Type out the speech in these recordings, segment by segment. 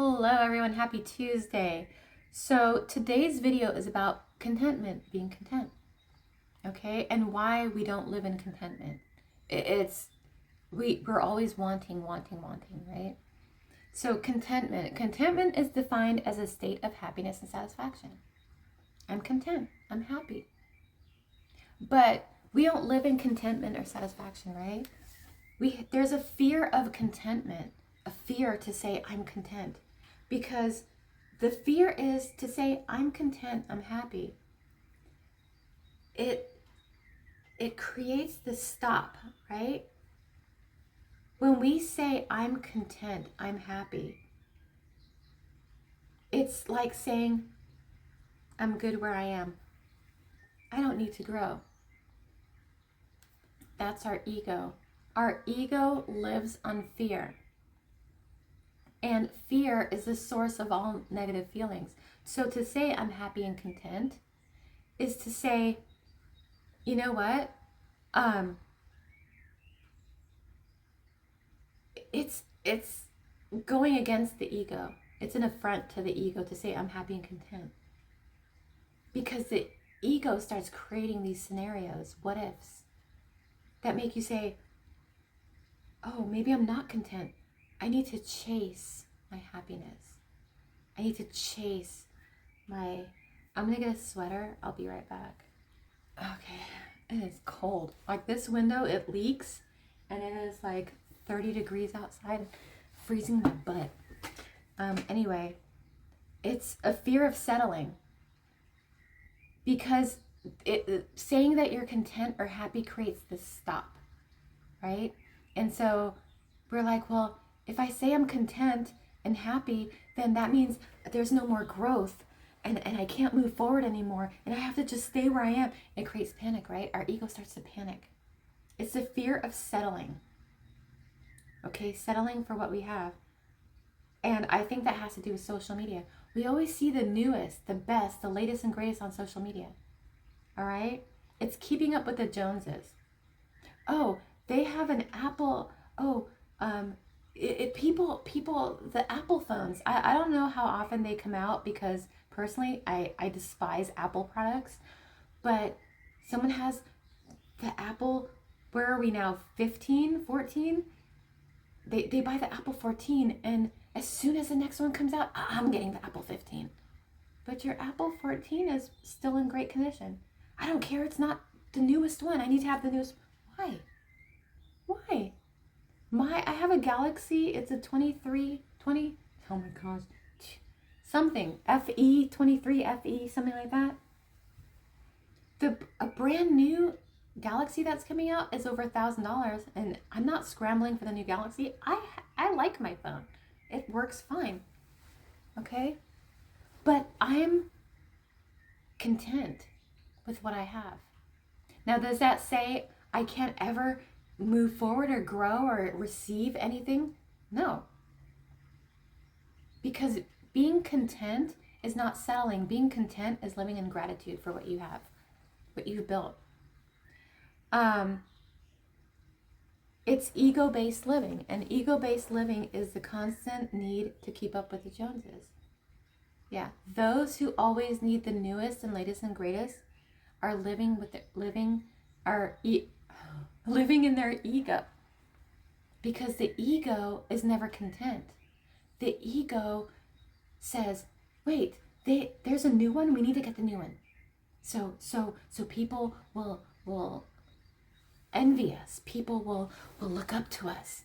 Hello everyone, happy Tuesday. So today's video is about contentment, being content, okay? And why we don't live in contentment. We're always wanting, right? So contentment is defined as a state of happiness and satisfaction. I'm content, I'm happy. But we don't live in contentment or satisfaction, right? There's a fear of contentment, a fear to say I'm content. Because the fear is to say, I'm content, I'm happy. It creates the stop, right? When we say, I'm content, I'm happy, it's like saying, I'm good where I am. I don't need to grow. That's our ego. Our ego lives on fear. And fear is the source of all negative feelings. So to say I'm happy and content is to say, you know what? It's going against the ego. It's an affront to the ego to say I'm happy and content. Because the ego starts creating these scenarios, what ifs, that make you say, oh, maybe I'm not content. I need to chase my happiness. I need to chase I'm gonna get a sweater. I'll be right back. Okay, it is cold. Like this window, it leaks and it is like 30 degrees outside, freezing my butt. Anyway, it's a fear of settling because saying that you're content or happy creates this stop, right? And so we're like, well, if I say I'm content and happy, then that means there's no more growth and I can't move forward anymore and I have to just stay where I am. It creates panic, right? Our ego starts to panic. It's the fear of settling. Okay, settling for what we have. And I think that has to do with social media. We always see the newest, the best, the latest and greatest on social media. All right? It's keeping up with the Joneses. Oh, they have an Apple. Oh, people, the Apple phones. I don't know how often they come out because personally, I despise Apple products. But someone has the Apple, where are we now? 15, 14? They buy the Apple 14 and as soon as the next one comes out, I'm getting the Apple 15. But your Apple 14 is still in great condition. I don't care. It's not the newest one. I need to have the newest. Why? I have a Galaxy. It's a 20, oh my gosh, something, FE, 23 FE, something like that. A brand new Galaxy that's coming out is over $1,000, and I'm not scrambling for the new Galaxy. I like my phone. It works fine. Okay? But I'm content with what I have. Now, does that say I can't ever move forward or grow or receive anything? No. Because being content is not settling. Being content is living in gratitude for what you have, what you've built. It's ego-based living, and ego-based living is the constant need to keep up with the Joneses. Yeah, those who always need the newest and latest and greatest are living in their ego, because the ego is never content. The ego says, wait, there's a new one, we need to get the new one. So people will envy us. People will look up to us.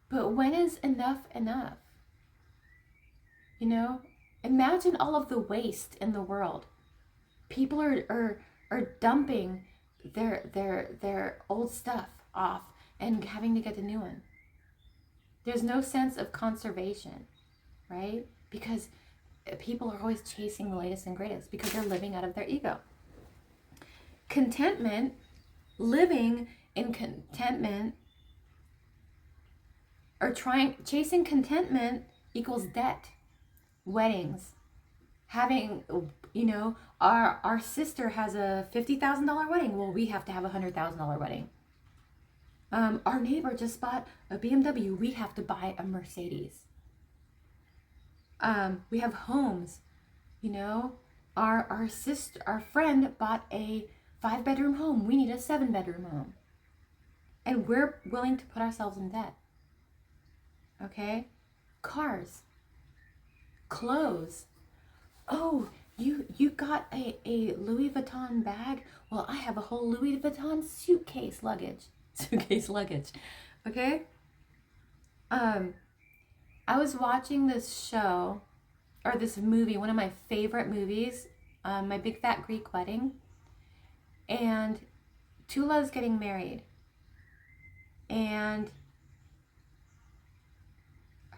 But when is enough enough? You know, imagine all of the waste in the world. People are dumping their old stuff off and having to get a new one. There's no sense of conservation, right? Because people are always chasing the latest and greatest because they're living out of their ego. Contentment, living in contentment, or chasing contentment equals debt, weddings, having, our sister has a $50,000 wedding. Well, we have to have a $100,000 wedding. Our neighbor just bought a BMW. We have to buy a Mercedes. We have homes. You know, our friend bought a 5-bedroom home. We need a 7-bedroom home. And we're willing to put ourselves in debt. Okay? Cars. Clothes. Oh, you got a Louis Vuitton bag? Well, I have a whole Louis Vuitton suitcase luggage. Suitcase luggage. Okay? I was watching this show, or this movie, one of my favorite movies, My Big Fat Greek Wedding. And Tula's getting married. And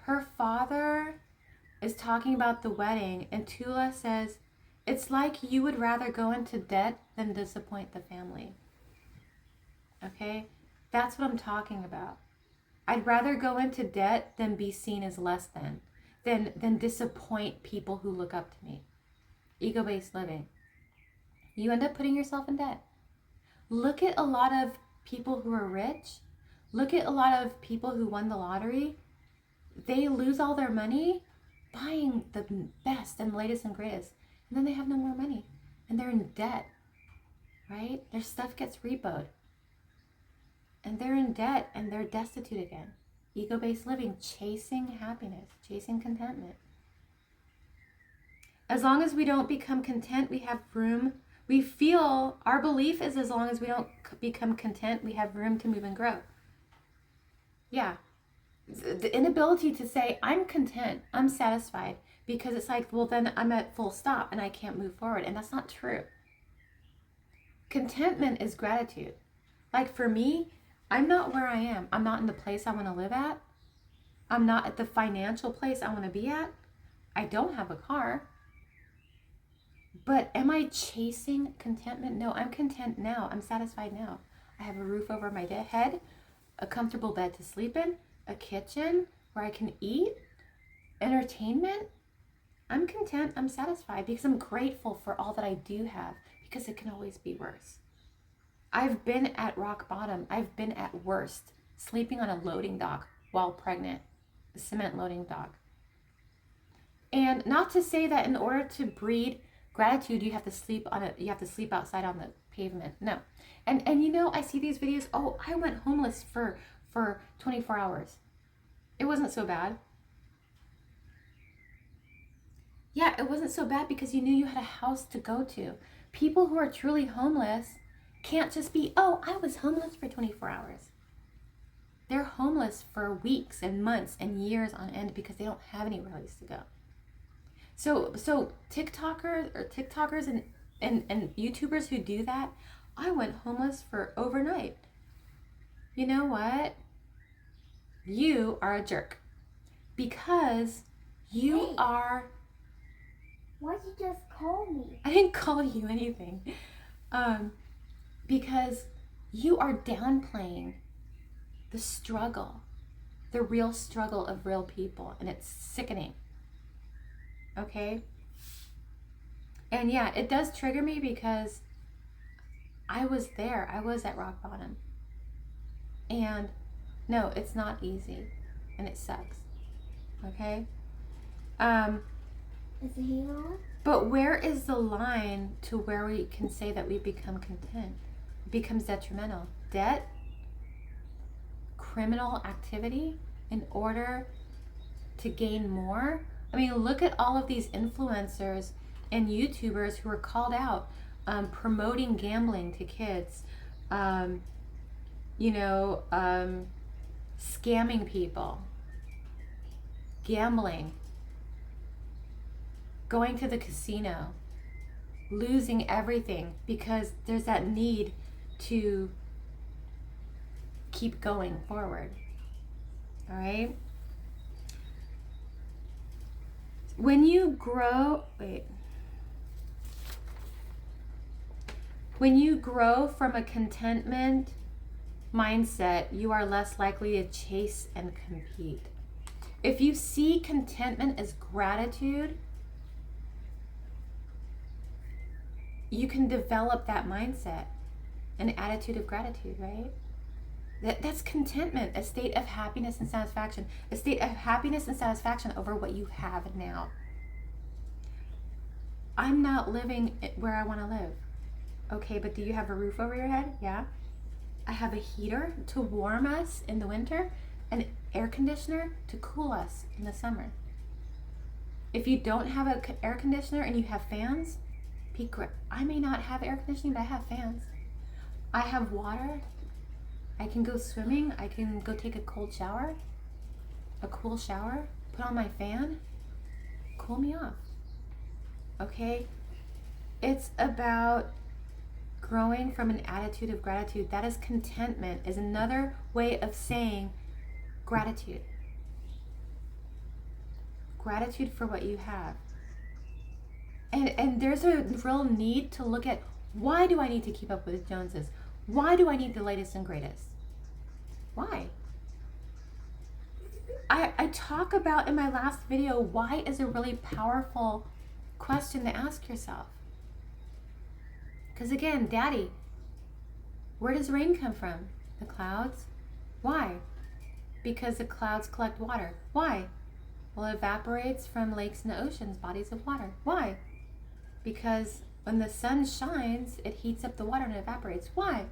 her father is talking about the wedding, and Tula says, it's like you would rather go into debt than disappoint the family. Okay? That's what I'm talking about. I'd rather go into debt than be seen as less than disappoint people who look up to me. Ego-based living. You end up putting yourself in debt. Look at a lot of people who are rich. Look at a lot of people who won the lottery. They lose all their money buying the best and latest and greatest. And then they have no more money. And they're in debt. Right? Their stuff gets repoed. And they're in debt and they're destitute again. Ego-based living, chasing happiness, chasing contentment. As long as we don't become content, we have room. We feel, our belief is as long as we don't become content, we have room to move and grow. Yeah. The inability to say, I'm content, I'm satisfied, because it's like, well, then I'm at full stop and I can't move forward. And that's not true. Contentment is gratitude. Like for me, I'm not where I am. I'm not in the place I want to live at. I'm not at the financial place I want to be at. I don't have a car. But am I chasing contentment? No, I'm content now. I'm satisfied now. I have a roof over my head, a comfortable bed to sleep in, a kitchen where I can eat, entertainment. I'm content. I'm satisfied because I'm grateful for all that I do have, because it can always be worse. I've been at rock bottom. I've been at worst, sleeping on a loading dock while pregnant, a cement loading dock. And not to say that in order to breed gratitude, you have to sleep outside on the pavement. No. And you know, I see these videos, oh, I went homeless for 24 hours. It wasn't so bad. Yeah, it wasn't so bad because you knew you had a house to go to. People who are truly homeless can't just be, oh, I was homeless for 24 hours. They're homeless for weeks and months and years on end because they don't have anywhere else to go. So TikTokers and YouTubers who do that, I went homeless for overnight. You know what? You are a jerk. Because you are... Why'd you just call me? I didn't call you anything. Because you are downplaying the struggle, the real struggle of real people, and it's sickening. Okay? And yeah, it does trigger me because I was there. I was at rock bottom. And no, it's not easy. And it sucks. Okay? Is the heat on? But where is the line to where we can say that we become content? It becomes detrimental. Debt, criminal activity in order to gain more. I mean, look at all of these influencers and YouTubers who are called out promoting gambling to kids, scamming people, gambling, going to the casino, losing everything because there's that need to keep going forward. All right? When you grow from a contentment mindset, you are less likely to chase and compete. If you see contentment as gratitude, you can develop that mindset, an attitude of gratitude, right? That's contentment, a state of happiness and satisfaction, a state of happiness and satisfaction over what you have now. I'm not living where I want to live. Okay, but do you have a roof over your head? Yeah. I have a heater to warm us in the winter, an air conditioner to cool us in the summer. If you don't have an air conditioner and you have fans, I may not have air conditioning, but I have fans. I have water. I can go swimming. I can go take a cold shower, a cool shower, put on my fan, cool me off. Okay? It's about growing from an attitude of gratitude. That is contentment, is another way of saying gratitude. Gratitude for what you have. And there's a real need to look at, why do I need to keep up with the Joneses? Why do I need the latest and greatest? Why? I talk about in my last video, why is a really powerful question to ask yourself. Because again, Daddy, where does rain come from? The clouds. Why? Because the clouds collect water. Why? Well, it evaporates from lakes and oceans, bodies of water. Why? Because when the sun shines, it heats up the water and it evaporates. Why?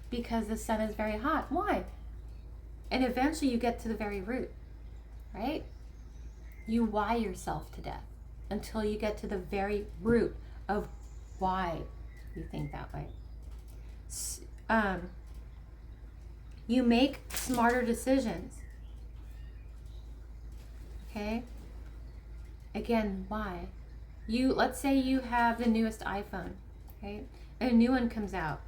Because the sun is very hot. Why? And eventually you get to the very root, right? You why yourself to death until you get to the very root of why you think that way. You make smarter decisions. Okay? Again, why? Let's say you have the newest iPhone, okay? And a new one comes out.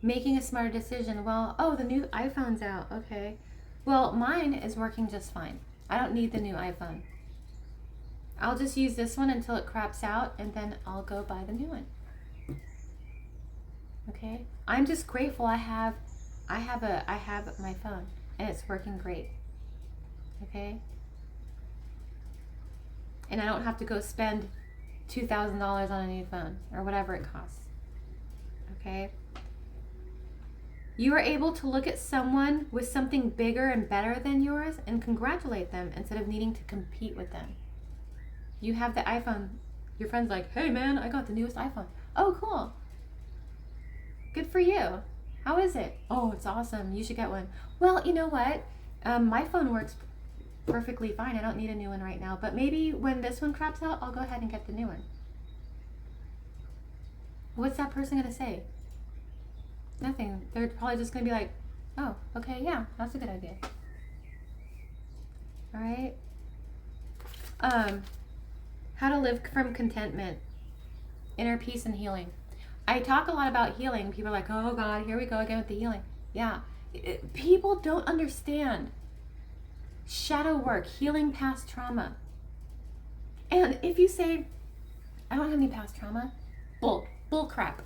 Making a smarter decision. Well, the new iPhone's out. Okay. Well, mine is working just fine. I don't need the new iPhone. I'll just use this one until it craps out, and then I'll go buy the new one. Okay? I'm just grateful I have my phone, and it's working great. Okay? And I don't have to go spend $2,000 on a new phone or whatever it costs. Okay? You are able to look at someone with something bigger and better than yours and congratulate them instead of needing to compete with them. You have the iPhone. Your friend's like, hey man, I got the newest iPhone. Oh, cool. Good for you. How is it? Oh, it's awesome. You should get one. Well, you know what? My phone works perfectly fine. I don't need a new one right now. But maybe when this one craps out, I'll go ahead and get the new one. What's that person going to say? Nothing. They're probably just going to be like, oh, okay, yeah, that's a good idea. All right. How to live from contentment, inner peace and healing. I talk a lot about healing. People are like, oh God, here we go again with the healing. Yeah. People don't understand shadow work, healing past trauma. And if you say, I don't have any past trauma, bull crap.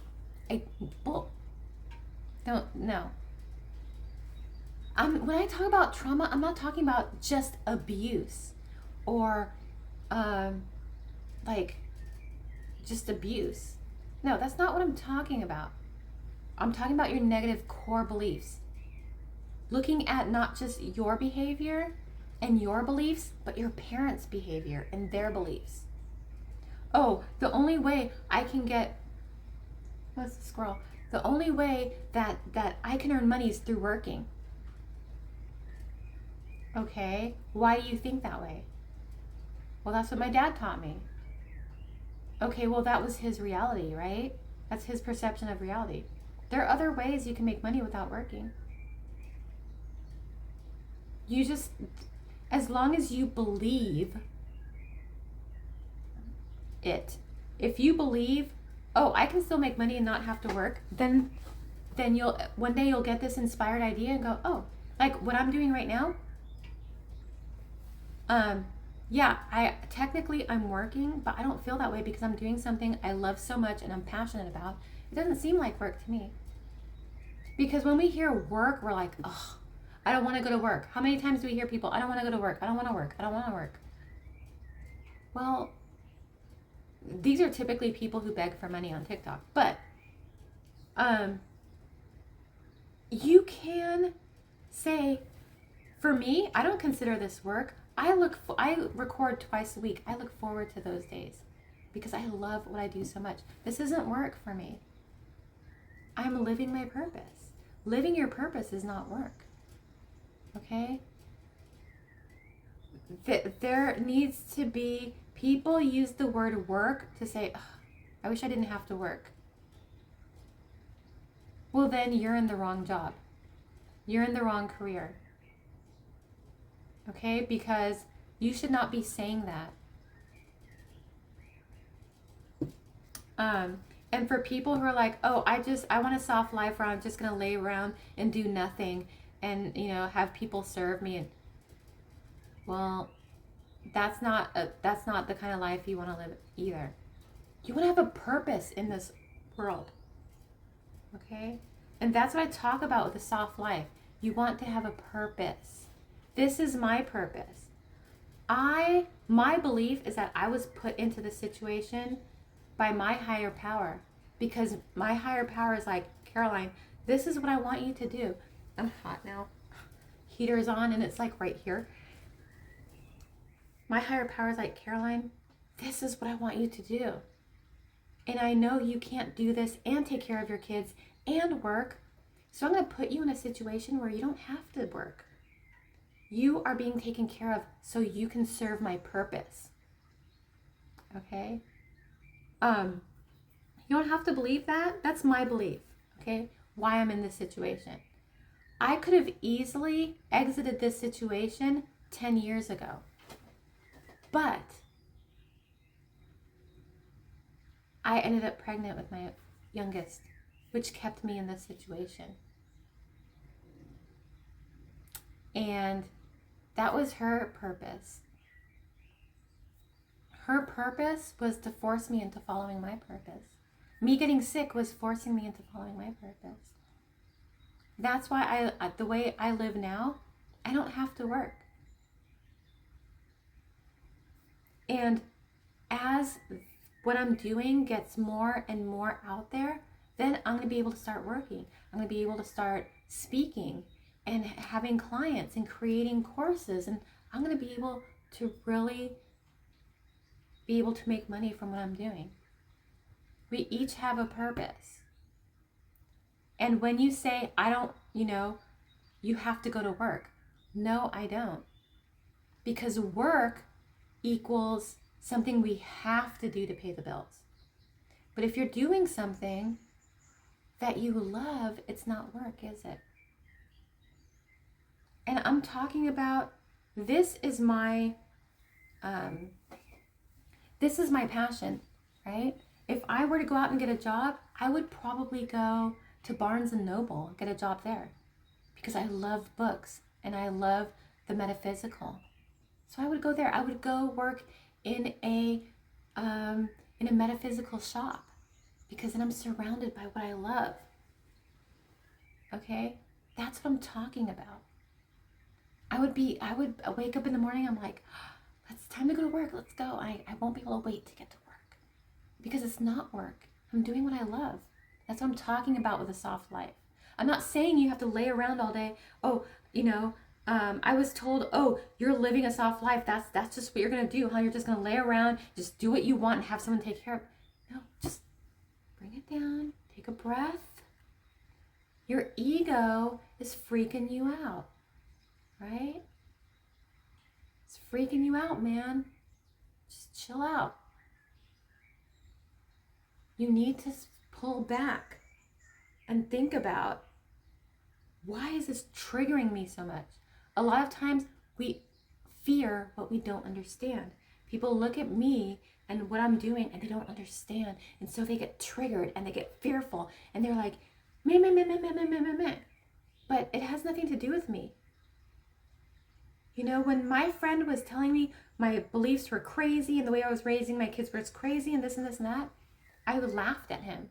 Bull. No. When I talk about trauma, I'm not talking about just abuse or just abuse. No, that's not what I'm talking about. I'm talking about your negative core beliefs. Looking at not just your behavior and your beliefs, but your parents' behavior and their beliefs. Oh, the only way I can get, what's the squirrel? The only way that I can earn money is through working. Okay, why do you think that way? Well, that's what my dad taught me. Okay, well, that was his reality, right? That's his perception of reality. There are other ways you can make money without working. You just, as long as you believe it. If you believe, oh, I can still make money and not have to work, then one day you'll get this inspired idea and go, oh, like what I'm doing right now. Yeah, I'm working, but I don't feel that way because I'm doing something I love so much and I'm passionate about. It doesn't seem like work to me. Because when we hear work, we're like, oh, I don't want to go to work. How many times do we hear people, I don't want to go to work, I don't want to work, I don't want to work. Well, these are typically people who beg for money on TikTok. But you can say, for me, I don't consider this work. I record twice a week. I look forward to those days because I love what I do so much. This isn't work for me. I'm living my purpose. Living your purpose is not work. Okay? There needs to be, people use the word work to say, I wish I didn't have to work. Well, then you're in the wrong job. You're in the wrong career. Okay? Because you should not be saying that. And for people who are like, oh, I want a soft life where I'm just going to lay around and do nothing and, have people serve me. And, well, that's not the kind of life you want to live either. You want to have a purpose in this world. Okay? And that's what I talk about with a soft life. You want to have a purpose. This is my purpose. My belief is that I was put into this situation by my higher power, because my higher power is like, Caroline, this is what I want you to do. I'm hot now. Heater is on and it's like right here. My higher power is like, Caroline, this is what I want you to do. And I know you can't do this and take care of your kids and work. So I'm going to put you in a situation where you don't have to work. You are being taken care of so you can serve my purpose. Okay? You don't have to believe that. That's my belief. Okay? Why I'm in this situation. I could have easily exited this situation 10 years ago. But I ended up pregnant with my youngest, which kept me in this situation. And that was her purpose. Her purpose was to force me into following my purpose. Me getting sick was forcing me into following my purpose. That's why the way I live now, I don't have to work. And as what I'm doing gets more and more out there, then I'm going to be able to start working. I'm going to be able to start speaking and having clients and creating courses. And I'm going to be able to really be able to make money from what I'm doing. We each have a purpose. And when you say, I don't, you have to go to work. No, I don't. Because work equals something we have to do to pay the bills. But if you're doing something that you love, it's not work, is it? And I'm talking about, this is my passion, right? If I were to go out and get a job, I would probably go to Barnes and Noble and get a job there, because I love books and I love the metaphysical. So I would go there. I would go work in a metaphysical shop, because then I'm surrounded by what I love. Okay? That's what I'm talking about. I would wake up in the morning, I'm like, it's time to go to work, let's go. I won't be able to wait to get to work, because it's not work. I'm doing what I love. That's what I'm talking about with a soft life. I'm not saying you have to lay around all day. I was told, you're living a soft life. That's just what you're going to do, huh? You're just going to lay around, just do what you want and have someone take care of it. No, just bring it down. Take a breath. Your ego is freaking you out, right? It's freaking you out, man. Just chill out. You need to pull back and think about, why is this triggering me so much? A lot of times we fear what we don't understand. People look at me and what I'm doing and they don't understand. And so they get triggered and they get fearful and they're like, meh, meh, meh, meh, meh, meh, meh, meh, meh. But it has nothing to do with me. When my friend was telling me my beliefs were crazy and the way I was raising my kids was crazy and this and that, I laughed at him.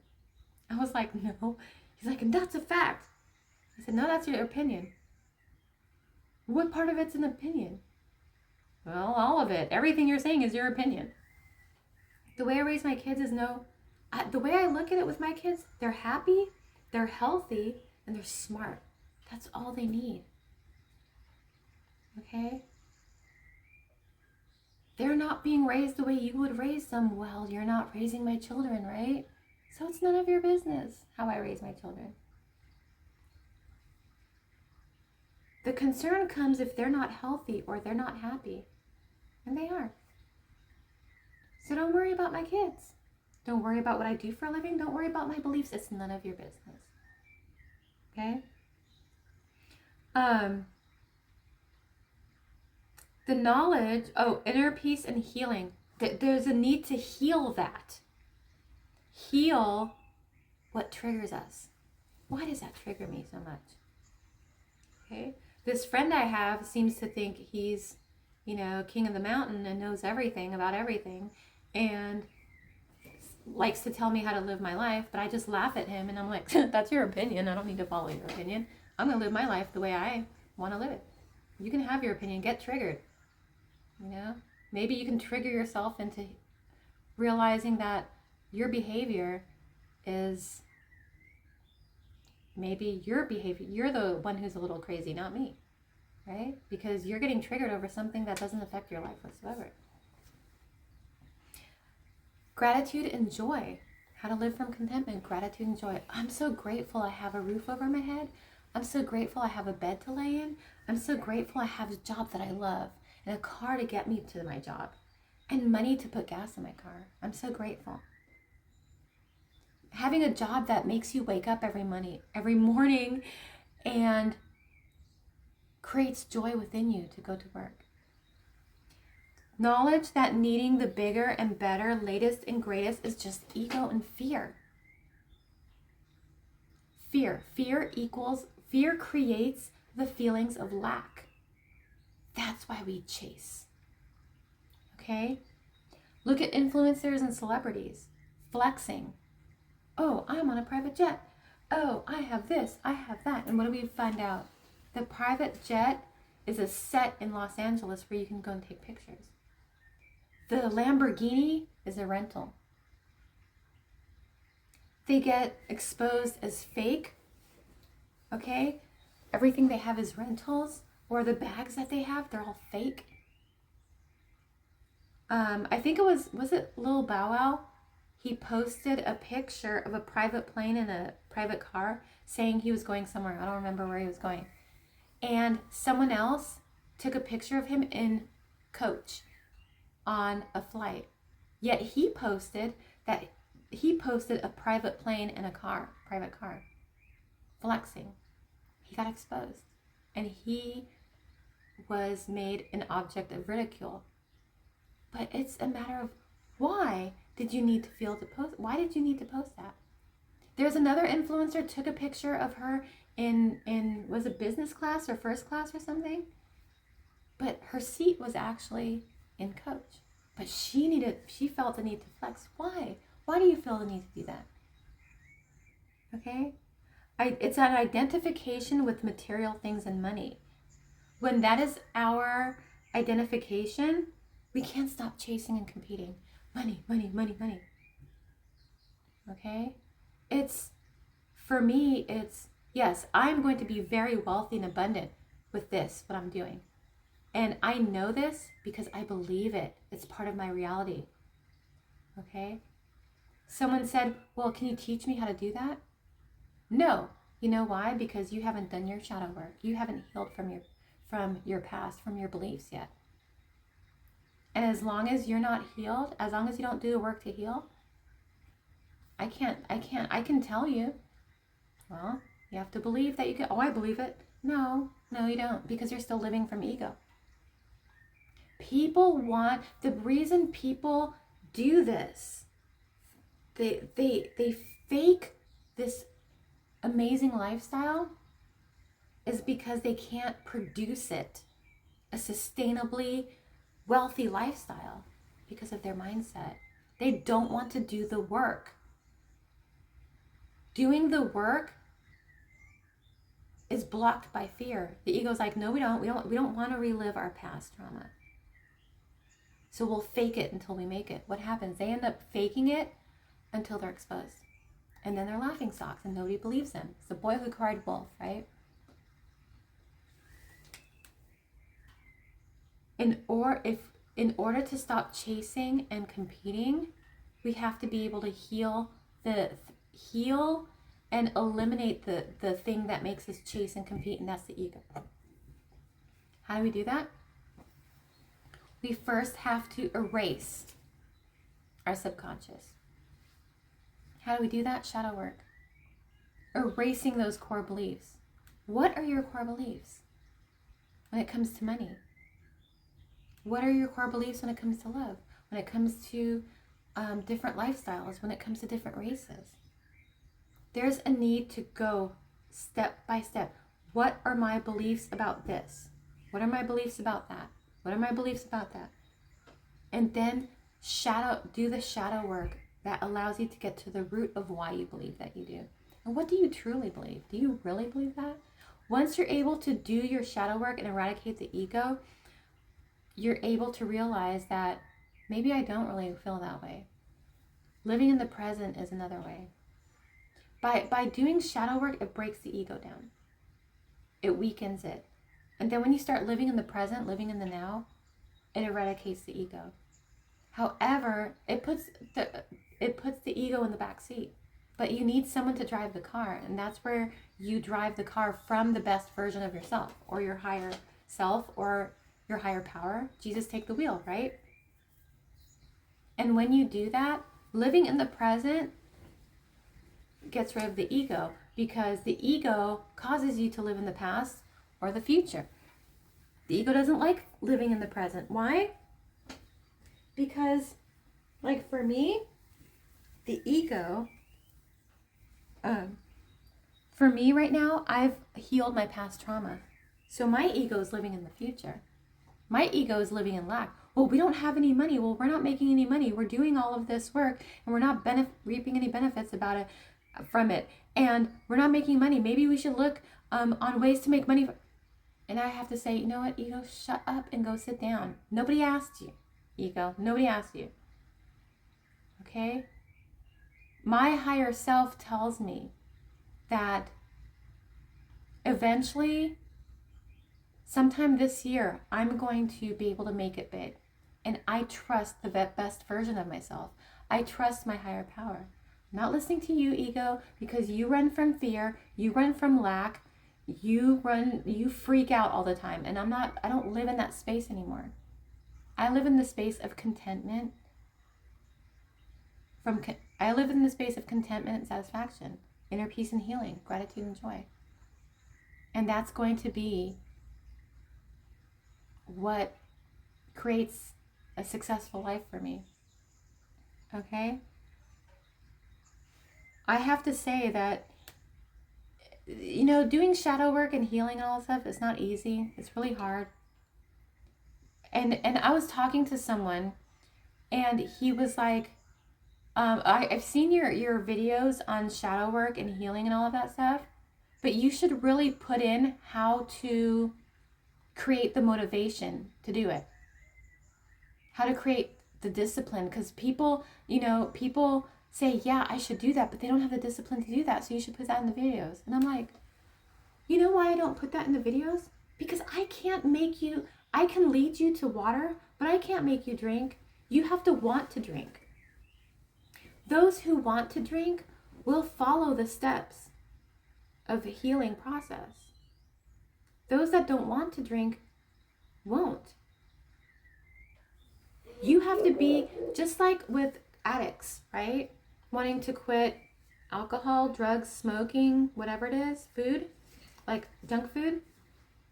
I was like, no. He's like, that's a fact. I said, no, that's your opinion. What part of it's an opinion? Well, all of it. Everything you're saying is your opinion. The way I raise my kids is the way I look at it with my kids, they're happy, they're healthy, and they're smart. That's all they need. Okay? They're not being raised the way you would raise them. Well, you're not raising my children, right? So it's none of your business how I raise my children. The concern comes if they're not healthy or they're not happy. And they are. So don't worry about my kids. Don't worry about what I do for a living. Don't worry about my beliefs. It's none of your business. Okay? The knowledge, inner peace and healing. There's a need to heal that. Heal what triggers us. Why does that trigger me so much? Okay? This friend I have seems to think he's, king of the mountain and knows everything about everything and likes to tell me how to live my life, but I just laugh at him and I'm like, that's your opinion. I don't need to follow your opinion. I'm going to live my life the way I want to live it. You can have your opinion, get triggered. Maybe you can trigger yourself into realizing that your behavior is maybe your behavior. You're the one who's a little crazy, not me, right? Because you're getting triggered over something that doesn't affect your life whatsoever. Gratitude and joy. How to live from contentment. Gratitude and joy. I'm so grateful I have a roof over my head. I'm so grateful I have a bed to lay in. I'm so grateful I have a job that I love and a car to get me to my job and money to put gas in my car. I'm so grateful. Having a job that makes you wake up every morning and creates joy within you to go to work. Knowledge that needing the bigger and better, latest and greatest is just ego and fear. Fear creates the feelings of lack. That's why we chase. Okay? Look at influencers and celebrities flexing. Oh, I'm on a private jet. Oh, I have this, I have that. And what do we find out? The private jet is a set in Los Angeles where you can go and take pictures. The Lamborghini is a rental. They get exposed as fake. Okay? Everything they have is rentals, or the bags that they have, they're all fake. I think it was it Lil Bow Wow? He posted a picture of a private plane in a private car saying he was going somewhere. I don't remember where he was going. And someone else took a picture of him in coach on a flight. Yet he posted a private plane in a private car, flexing. He got exposed. And he was made an object of ridicule. But it's a matter of why did you need to feel to post? Why did you need to post that? There's another influencer took a picture of her in was it business class or first class or something? But her seat was actually in coach. But she felt the need to flex. Why? Why do you feel the need to do that? Okay? It's an identification with material things and money. When that is our identification, we can't stop chasing and competing. Money, money, money, money. Okay? For me, yes, I'm going to be very wealthy and abundant with this, what I'm doing. And I know this because I believe it. It's part of my reality. Okay? Someone said, well, can you teach me how to do that? No. You know why? Because you haven't done your shadow work. You haven't healed from your past, from your beliefs yet. And as long as you're not healed, as long as you don't do the work to heal, I can tell you, well, you have to believe that you can. Oh, I believe it. No, you don't, because you're still living from ego. The reason people do this, they fake this amazing lifestyle is because they can't produce it, a sustainably wealthy lifestyle, because of their mindset. They don't want to do the work. Doing the work is blocked by fear. The ego's like, no, we don't want to relive our past trauma. So we'll fake it until we make it. What happens? They end up faking it until they're exposed. And then they're laughing stocks and nobody believes them. It's the boy who cried wolf, right? In order to stop chasing and competing, we have to be able to heal and eliminate the thing that makes us chase and compete, and that's the ego. How do we do that? We first have to erase our subconscious. How do we do that? Shadow work. Erasing those core beliefs. What are your core beliefs when it comes to money? What are your core beliefs when it comes to love? When it comes to different lifestyles? When it comes to different races? There's a need to go step by step. What are my beliefs about this? What are my beliefs about that? What are my beliefs about that? And then do the shadow work that allows you to get to the root of why you believe that you do. And what do you truly believe? Do you really believe that? Once you're able to do your shadow work and eradicate the ego, you're able to realize that maybe I don't really feel that way. Living in the present is another way. By doing shadow work, it breaks the ego down. It weakens it. And then when you start living in the present, living in the now, it eradicates the ego. However, it puts the ego in the back seat. But you need someone to drive the car, and that's where you drive the car from the best version of yourself, or your higher self, or your higher power. Jesus, take the wheel, right? And when you do that, living in the present gets rid of the ego, because the ego causes you to live in the past or the future. The ego doesn't like living in the present. Why? Because, like for me, the ego, for me right now, I've healed my past trauma. So my ego is living in the future. My ego is living in lack. Well, we don't have any money. Well, we're not making any money. We're doing all of this work and we're not reaping any benefits from it. And we're not making money. Maybe we should look on ways to make money. And I have to say, you know what, ego, shut up and go sit down. Nobody asked you, ego. Nobody asked you. Okay? My higher self tells me that eventually, sometime this year, I'm going to be able to make it big. And I trust the best version of myself. I trust my higher power. I'm not listening to you, ego, because you run from fear, you run from lack, you freak out all the time. And I don't live in that space anymore. I live in the space of contentment. I live in the space of contentment and satisfaction, inner peace and healing, gratitude and joy. And that's going to be what creates a successful life for me. Okay? I have to say that, doing shadow work and healing and all that stuff is not easy. It's really hard. And I was talking to someone and he was like, I've seen your videos on shadow work and healing and all of that stuff, but you should really put in how to create the motivation to do it. How to create the discipline, because people say, yeah, I should do that, but they don't have the discipline to do that, so you should put that in the videos. And I'm like, you know why I don't put that in the videos? Because I can lead you to water, but I can't make you drink. You have to want to drink. Those who want to drink will follow the steps of the healing process. Those that don't want to drink won't. You have to be just like with addicts, right? Wanting to quit alcohol, drugs, smoking, whatever it is, food, like junk food.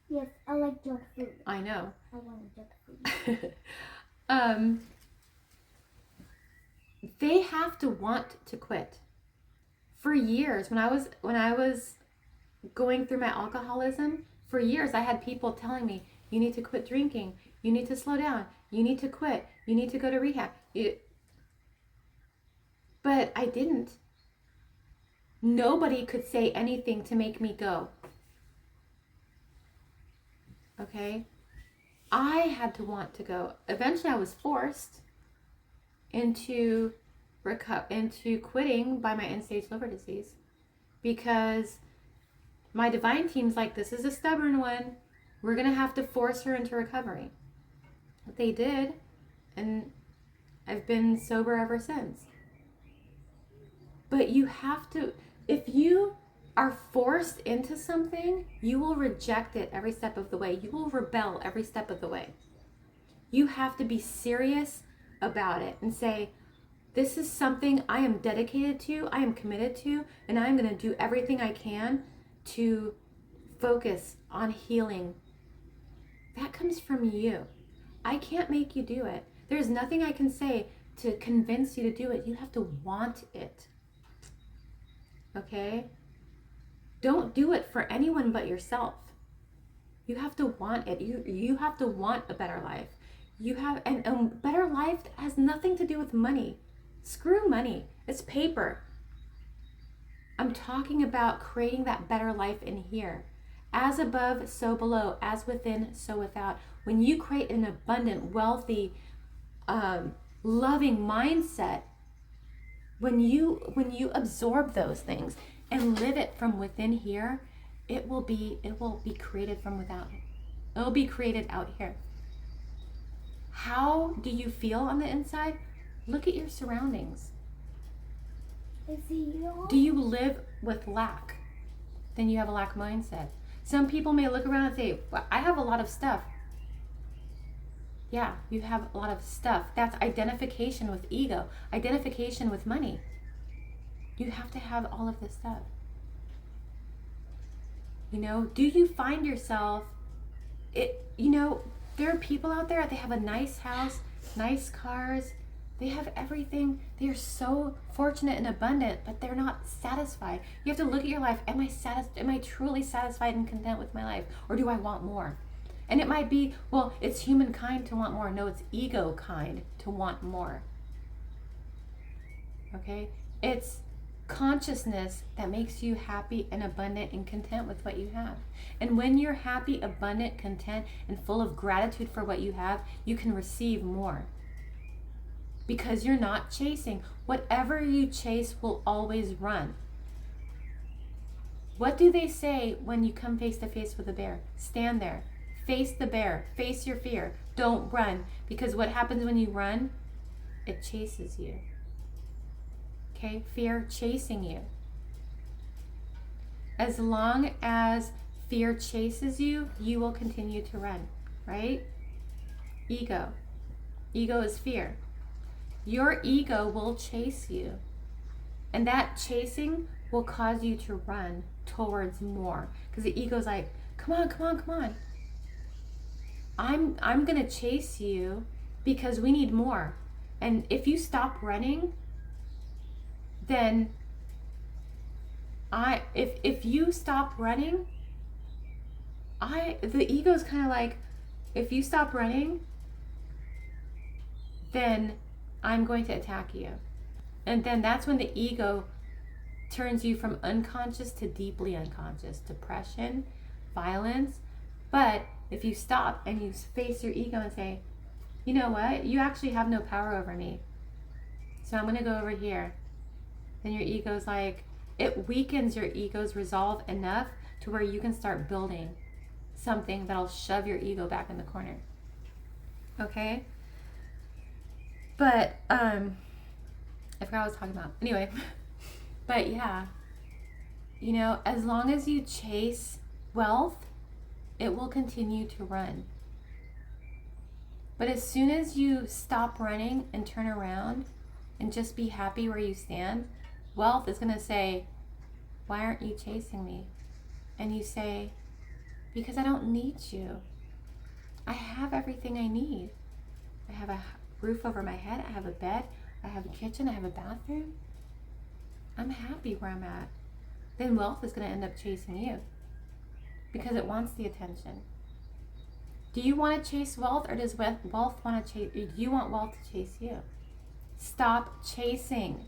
Yes, I like junk food. I know. I want junk food. They have to want to quit. For years, when I was going through my alcoholism, for years I had people telling me, you need to quit drinking, you need to slow down, you need to quit, you need to go to rehab. But I didn't. Nobody could say anything to make me go. Okay? I had to want to go. Eventually I was forced into quitting by my end-stage liver disease, because my divine team's like, this is a stubborn one. We're going to have to force her into recovery. They did, and I've been sober ever since. But you have to, if you are forced into something, you will reject it every step of the way. You will rebel every step of the way. You have to be serious about it and say, this is something I am dedicated to, I am committed to, and I'm going to do everything I can to focus on healing. That comes from you. I can't make you do it. There's nothing I can say to convince you to do it. You have to want it. Okay? Don't do it for anyone but yourself. You have to want it. You have to want a better life. You have, and a better life has nothing to do with money. Screw money. It's paper. I'm talking about creating that better life in here. As above, so below. As within, so without. When you create an abundant, wealthy, loving mindset, when you absorb those things and live it from within here, it will be created from without. It will be created out here. How do you feel on the inside? Look at your surroundings. Do you live with lack? Then you have a lack mindset. Some people may look around and say, well, I have a lot of stuff. Yeah, you have a lot of stuff. That's identification with ego, identification with money. You have to have all of this stuff. You know, do you find yourself, there are people out there, they have a nice house, nice cars, they have everything. They are so fortunate and abundant, but they're not satisfied. You have to look at your life. Am I truly satisfied and content with my life? Or do I want more? And it might be, well, it's humankind to want more. No, it's ego kind to want more. Okay? It's consciousness that makes you happy and abundant and content with what you have. And when you're happy, abundant, content, and full of gratitude for what you have, you can receive more. Because you're not chasing. Whatever you chase will always run. What do they say when you come face to face with a bear? Stand there. Face the bear. Face your fear. Don't run. Because what happens when you run? It chases you. Okay? Fear chasing you. As long as fear chases you, you will continue to run. Right? Ego. Ego is fear. Your ego will chase you. And that chasing will cause you to run towards more. Because the ego's like, come on, come on, come on. I'm going to chase you because we need more. And if you stop running, then if you stop running, the ego's kind of like, if you stop running, then I'm going to attack you. And then that's when the ego turns you from unconscious to deeply unconscious, depression, violence. But if you stop and you face your ego and say, you know what, you actually have no power over me, so I'm going to go over here, then your ego's like, it weakens your ego's resolve enough to where you can start building something that'll shove your ego back in the corner. Okay? But, I forgot what I was talking about. Anyway, but yeah, as long as you chase wealth, it will continue to run. But as soon as you stop running and turn around and just be happy where you stand, wealth is going to say, why aren't you chasing me? And you say, because I don't need you. I have everything I need. I have a roof over my head. I have a bed. I have a kitchen. I have a bathroom. I'm happy where I'm at. Then wealth is going to end up chasing you because it wants the attention. Do you want to chase wealth, or does wealth want to chase? Do you want wealth to chase you? Stop chasing.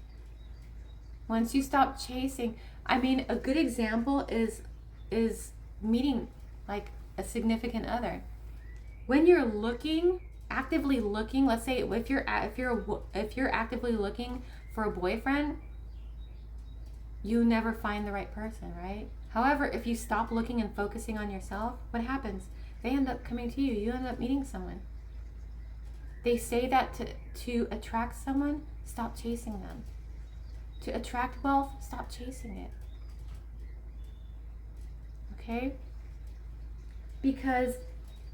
Once you stop chasing, a good example is meeting like a significant other. When you're actively looking, let's say if you're actively looking for a boyfriend, you never find the right person, right? However, if you stop looking and focusing on yourself, what happens? They end up coming to you. You end up meeting someone. They say that to attract someone, stop chasing them. To attract wealth, stop chasing it. Okay? Because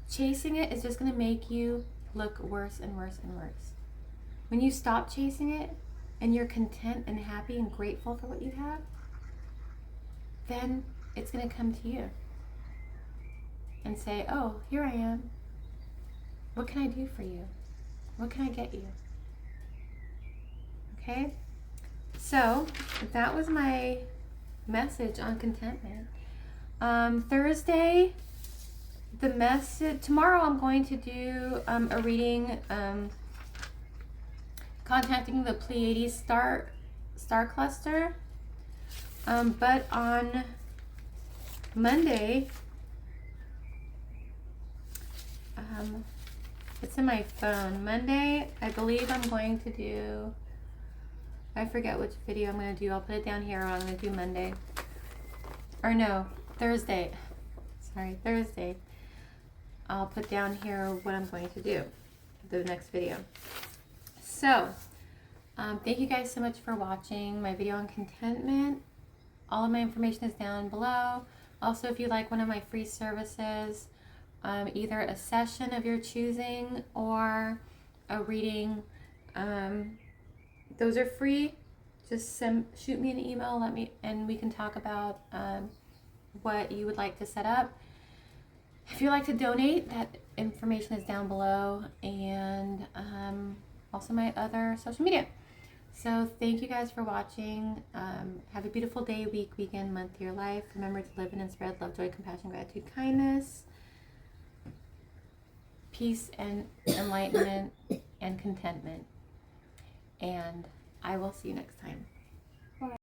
chasing it is just going to make you look worse and worse and worse. When you stop chasing it and you're content and happy and grateful for what you have, then it's going to come to you and say, oh, here I am. What can I do for you? What can I get you? Okay? So that was my message on contentment. Thursday, the message, tomorrow I'm going to do a reading, contacting the Pleiades star cluster. But on Monday, it's in my phone. Monday, I believe I'm going to do, I forget which video I'm going to do. I'll put it down here, or I'm going to do Monday. Or no, Thursday. Sorry, Thursday. I'll put down here what I'm going to do, the next video. So, thank you guys so much for watching my video on contentment. All of my information is down below. Also, if you like one of my free services, either a session of your choosing or a reading, those are free. Just shoot me an email, and we can talk about what you would like to set up. If you'd like to donate, that information is down below, and also my other social media. So thank you guys for watching. Have a beautiful day, week, weekend, month, your life. Remember to live in and spread love, joy, compassion, gratitude, kindness, peace, and enlightenment, and contentment. And I will see you next time.